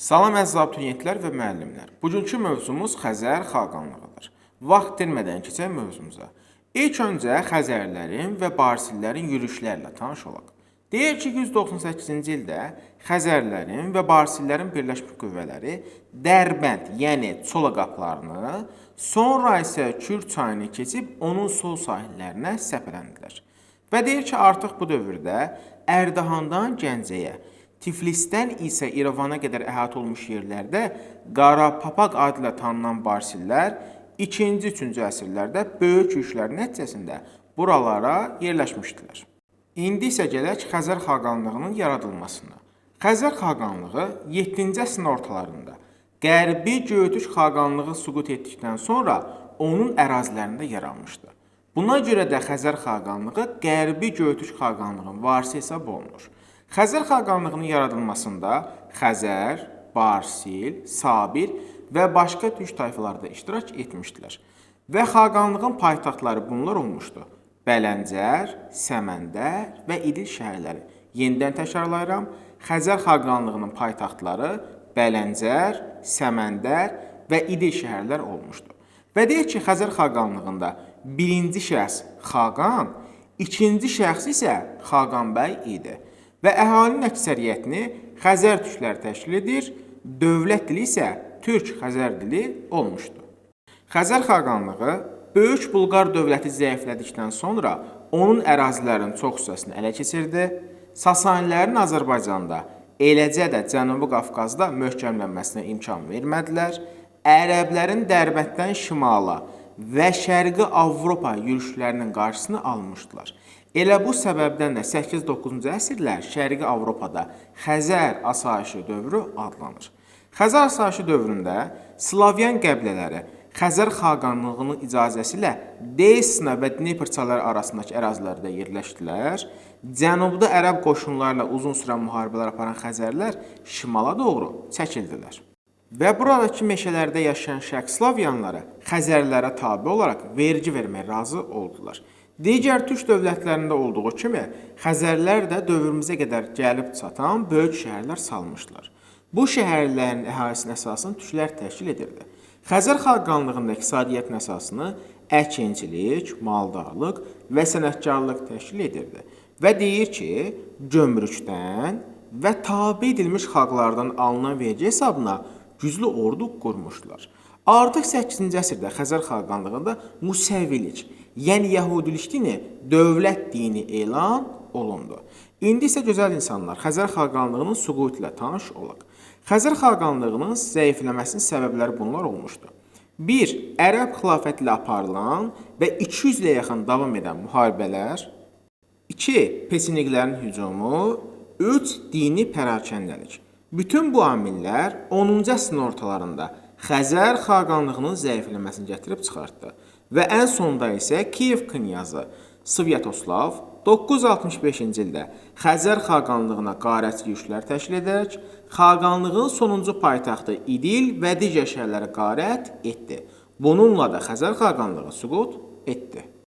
Salam əziz abituriyentlər və müəllimlər. Bugünkü mövzumuz Xəzər xaqanlığıdır. Vaxt itirmədən keçək mövzumuza. İlk öncə Xəzərlərin və Barsillərin yürüşlərlə tanış olaq. Deyir ki, 198-ci ildə Xəzərlərin və Barsillərin birləşmiş qüvvələri Dərbənd, yəni Çola qapılarını, sonra isə Kür çayını keçib onun sol sahillərinə səpələndilər. Və deyir ki, artıq bu dövrdə Ərdahandan Gəncəyə, Tiflisdən isə İrəvana qədər əhatə olmuş yerlərdə Qara Papaq adıyla tanınan Barsillər 2-3-cü əsrlərdə böyük yürüşlər nəticəsində buralara yerləşmişdilər. İndi isə gələk Xəzər xaqanlığının yaradılmasına. Xəzər xaqanlığı 7-ci əsrin ortalarında Qərbi Göytürk xaqanlığı süqut etdikdən sonra onun ərazilərində yaranmışdı. Buna görə də Xəzər xaqanlığı Qərbi Göytürk xaqanlığının varisi hesab olunur. Xəzər xaqanlığının yaradılmasında Xəzər, Barsil, Sabir və başqa türk tayfaları da iştirak etmişdilər. Və xaqanlığın paytaxtları bunlar olmuşdu: Bələncər, Səməndər və İdil şəhərləri. Yenidən təkrarlayıram, Xəzər xaqanlığının paytaxtları Bələncər, Səməndər və İdil şəhərlər olmuşdu. Və deyək ki, Xəzər xaqanlığında birinci şəxs Xaqan, ikinci şəxs isə Xaqan bəy idi. Və əhalinin əksəriyyətini Xəzər türkləri təşkil edir, dövlət dili isə türk-Xəzər dili olmuşdu. Xəzər xaqanlığı Böyük Bulqar dövləti zəiflədikdən sonra onun ərazilərinin çox hissəsini ələ keçirdi. Sasanilərin Azərbaycanda, eləcə də Cənubi Qafqazda möhkəmlənməsinə imkan vermədilər. Ərəblərin Dərbənddən şimala və Şərqi Avropa yürüşlərinin qarşısını almışdılar. Elə bu səbəbdən də 8-9-cu əsrlər Şərqi Avropada Xəzər asayişi dövrü adlanır. Xəzər asayişi dövründə Slavyan qəbilələri Xəzər xaqanlığının icazəsi ilə Desna və Dnepr çayları arasındakı ərazilərdə yerləşdilər. Cənubda ərəb qoşunlarla uzun sürən müharibələr aparan Xəzərlər şimala doğru çəkildilər. Və buradakı meşələrdə yaşayan şərq Slavyanları Xəzərlərə tabe olaraq vergi verməyə razı oldular. Digər türk dövlətlərində olduğu kimi Xəzərlər də dövrümüzə qədər gəlib çatan böyük şəhərlər salmışlar. Bu şəhərlərin əhalisinin əsasını türklər təşkil edirdi. Xəzər xaqanlığında iqtisadiyyatın əsasını əkinçilik, maldarlıq və sənətkarlıq təşkil edirdi. Və deyir ki, gömrükdən və tabe edilmiş xalqlardan alınan vergi hesabına güclü ordu qurmuşdular. Artıq 8-ci əsrdə Xəzər xaqanlığında Musəvilik, yəni Yəhudilik dini dövlət dini elan olundu. İndi isə gözəl insanlar Xəzər xaqanlığının süqutu ilə tanış olaq. Xəzər xaqanlığının zəifləməsinin səbəbləri bunlar olmuşdu. 1. Ərəb xilafəti ilə aparılan və 200 ilə yaxın davam edən müharibələr. 2. Peçeniklərin hücumu. 3. Dini pərakəndəlik. Bütün bu amillər 10-cu əsrin ortalarında Xəzər xaqanlığının zəifləməsini gətirib çıxartdı. Və ən sonda isə Kiyev knyazı Svyatoslav 965-ci ildə Xəzər xaqanlığına qarət yürüşlər təşkil edərək, xaqanlığın sonuncu paytaxtı İdil və digər şəhərlərə qarət etdi. Bununla da Xəzər xaqanlığı süqut etdi.